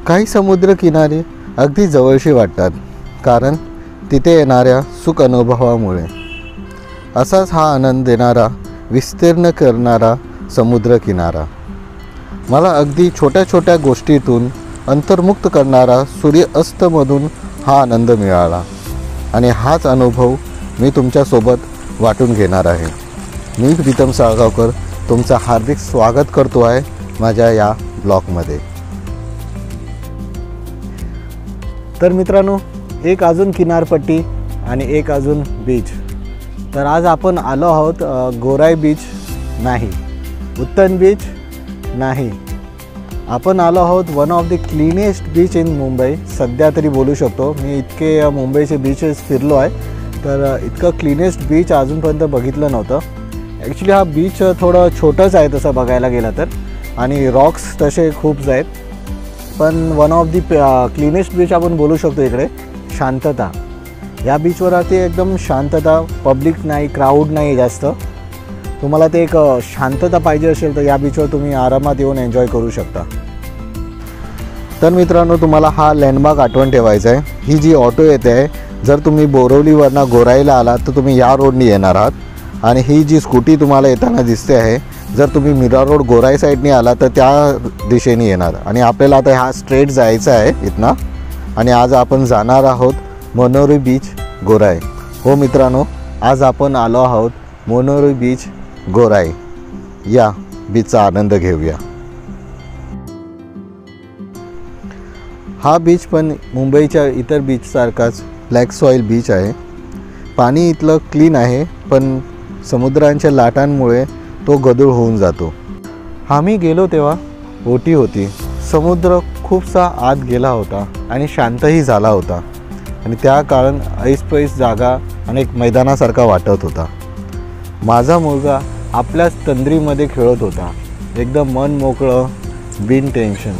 काही समुद्रकिनारे अगदी जवळशी वाटतात, कारण तिथे येणाऱ्या सुख अनुभवामुळे। असाच हा आनंद देणारा, विस्तीर्ण करणारा समुद्रकिनारा। मला अगदी छोट्या छोट्या गोष्टीतून अंतर्मुक्त करणारा सूर्यास्तमधून हा आनंद मिळाला आणि हाच अनुभव मी तुमच्यासोबत वाटून घेणार आहे। मी प्रीतम साळगावकर तुमचं हार्दिक स्वागत करतो आहे माझ्या या ब्लॉगमध्ये। तर मित्रांनो, एक अजून किनारपट्टी आणि एक अजून बीच। तर आज आपण आलो आहोत गोराई बीच नाही, उत्तन बीच नाही, आपण आलो आहोत one of the cleanest beach in Mumbai. सध्या तरी बोलू शकतो मी, इतके मुंबईचे बीचेस फिरलो आहे, तर इतकं क्लीनेस्ट बीच अजूनपर्यंत बघितलं नव्हतं। ॲक्च्युली हा बीच थोडं छोटंच आहे तसं बघायला गेलं तर, आणि रॉक्स तसे खूप आहेत, पण one of the cleanest beach आपण बोलू शकतो। इकडे शांतता, या बीचवरती एकदम शांतता, पब्लिक नाही, क्राऊड नाही जास्त। तुम्हाला ते एक शांतता पाहिजे असेल तर या बीचवर तुम्ही आरामात येऊन एन्जॉय करू शकता। तर मित्रांनो, तुम्हाला हा लँडमार्क आठवण ठेवायचा आहे। ही जी ऑटो येते आहे, जर तुम्ही बोरवलीवरनं गोराईला आलात तर तुम्ही या रोडनी येणार आहात, आणि ही जी स्कूटी तुम्हाला येताना दिसते आहे, जर तुम्ही मीरा रोड गोराई साईडनी आला तर त्या दिशेने येणार। आणि आपल्याला आता हा स्ट्रेट जायचं आहे इथनं, आणि आज आपण जाणार आहोत मनोरी बीच गोराई। हो मित्रांनो, आज आपण आलो आहोत मनोरी बीच गोराई, या बीचचा आनंद घेऊया। हा बीच पण मुंबईच्या इतर बीचसारखाच ब्लॅक सॉईल बीच आहे। पाणी इथलं क्लीन आहे, पण समुद्रांच्या लाटांमुळे तो गढूळ होऊन जातो। आम्ही गेलो तेव्हा ओटी होती, समुद्र खूपसा आत गेला होता आणि शांतही झाला होता, आणि त्या कारण ऐसपैस जागा आणि एक मैदानासारखा वाटत होता। माझा मुलगा आपल्याच तंद्रीमध्ये खेळत होता, एकदम मन मोकळं, बिन टेन्शन।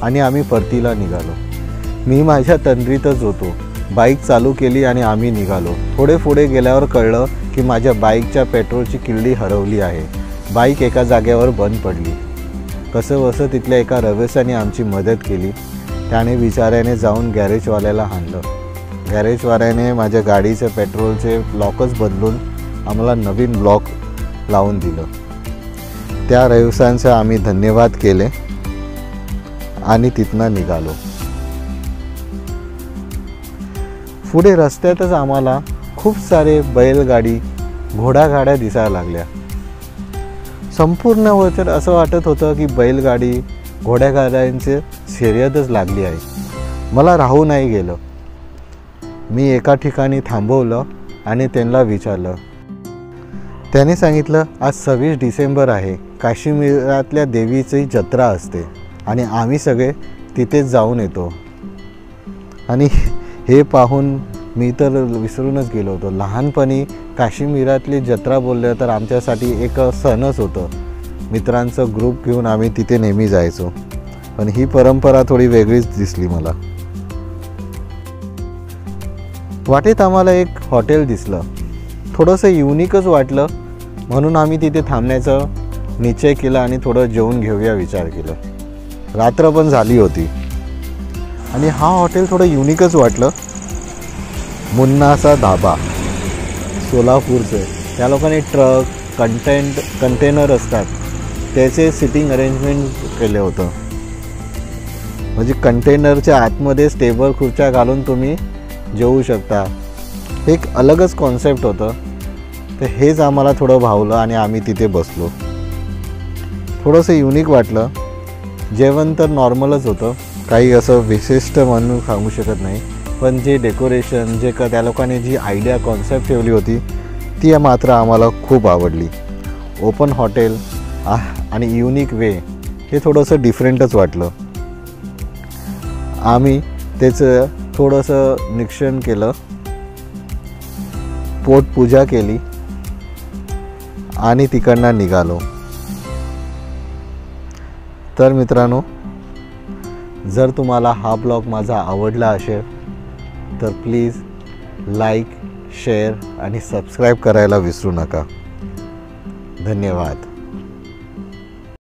आणि आम्ही परतीला निघालो। मी माझ्या तंद्रीतच होतो, बाईक चालू केली आणि आम्ही निघालो। थोडे पुढे गेल्यावर कळलं की माझ्या बाईकच्या पेट्रोलची किल्ली हरवली आहे। बाईक एका जागेवर बंद पडली। कसंबसं तिथल्या एका रवेशाने आमची मदत केली। त्याने बिचाऱ्याने जाऊन गॅरेजवाल्याला हाणलं। गॅरेजवाल्याने माझ्या गाडीचे पेट्रोलचे लॉकच बदलून आम्हाला नवीन लॉक लावून दिलं। त्या रहिवाशांचे आम्ही धन्यवाद केले आणि तिथनं निघालो। पुढे रस्त्यातच आम्हाला खूप सारे बैलगाडी, घोडागाड्या दिसायला लागल्या। संपूर्ण वचर असं वाटत होतं की बैलगाडी, घोड्यागाड्यांचे शर्यतच लागली आहे। मला राहू नाही गेलं। मी एका ठिकाणी थांबवलं आणि त्यांना विचारलं. त्याने सांगितलं आज 26 डिसेंबर आहे, काश्मीरातल्या देवीची जत्रा असते आणि आम्ही सगळे तिथेच जाऊन येतो. आणि हे पाहून मी तर विसरूनच गेलो होतो. लहानपणी काश्मीरातली जत्रा बोललं तर आमच्यासाठी एक सणच होतं. मित्रांचं ग्रुप घेऊन आम्ही तिथे नेहमी जायचो. पण ही परंपरा थोडी वेगळीच दिसली मला. वाटेत आम्हाला एक हॉटेल दिसलं, थोडंसं युनिकच वाटलं म्हणून आम्ही तिथे थांबण्याचा निश्चय केला आणि थोडं जेवून घेऊया विचार केला. रात्र पण झाली होती आणि हा हॉटेल थोडं युनिकच वाटलं. मुन्नाचा धाबा, सोलापूरचे. त्या लोकांनी ट्रक कंटेनर असतात त्याचे सिटिंग अरेंजमेंट केले होतं. म्हणजे कंटेनरच्या आतमध्येच टेबल खुर्च्या घालून तुम्ही जेवू शकता. एक अलगच कॉन्सेप्ट होतं. तर हेच आम्हाला थोडं भावलं आणि आम्ही तिथे बसलो. थोडंसं युनिक वाटलं. जेवण तर नॉर्मलच होतं, काही असं विशिष्ट म्हणून सांगू शकत नाही. पण जे डेकोरेशन, जे त्या लोकांनी जी आयडिया कॉन्सेप्ट ठेवली होती ती मात्र आम्हाला खूप आवडली. ओपन हॉटेल आणि युनिक वे, हे थोडंसं डिफरंटच वाटलं. आम्ही त्याचं थोडंसं निरीक्षण केलं, पोटपूजा केली आणि तिकडनं निघालो. तर मित्रांनो, जर तुम्हाला हा ब्लॉग माझा आवडला असेल तर प्लीज लाईक, शेअर आणि सबस्क्राईब करायला विसरू नका. धन्यवाद.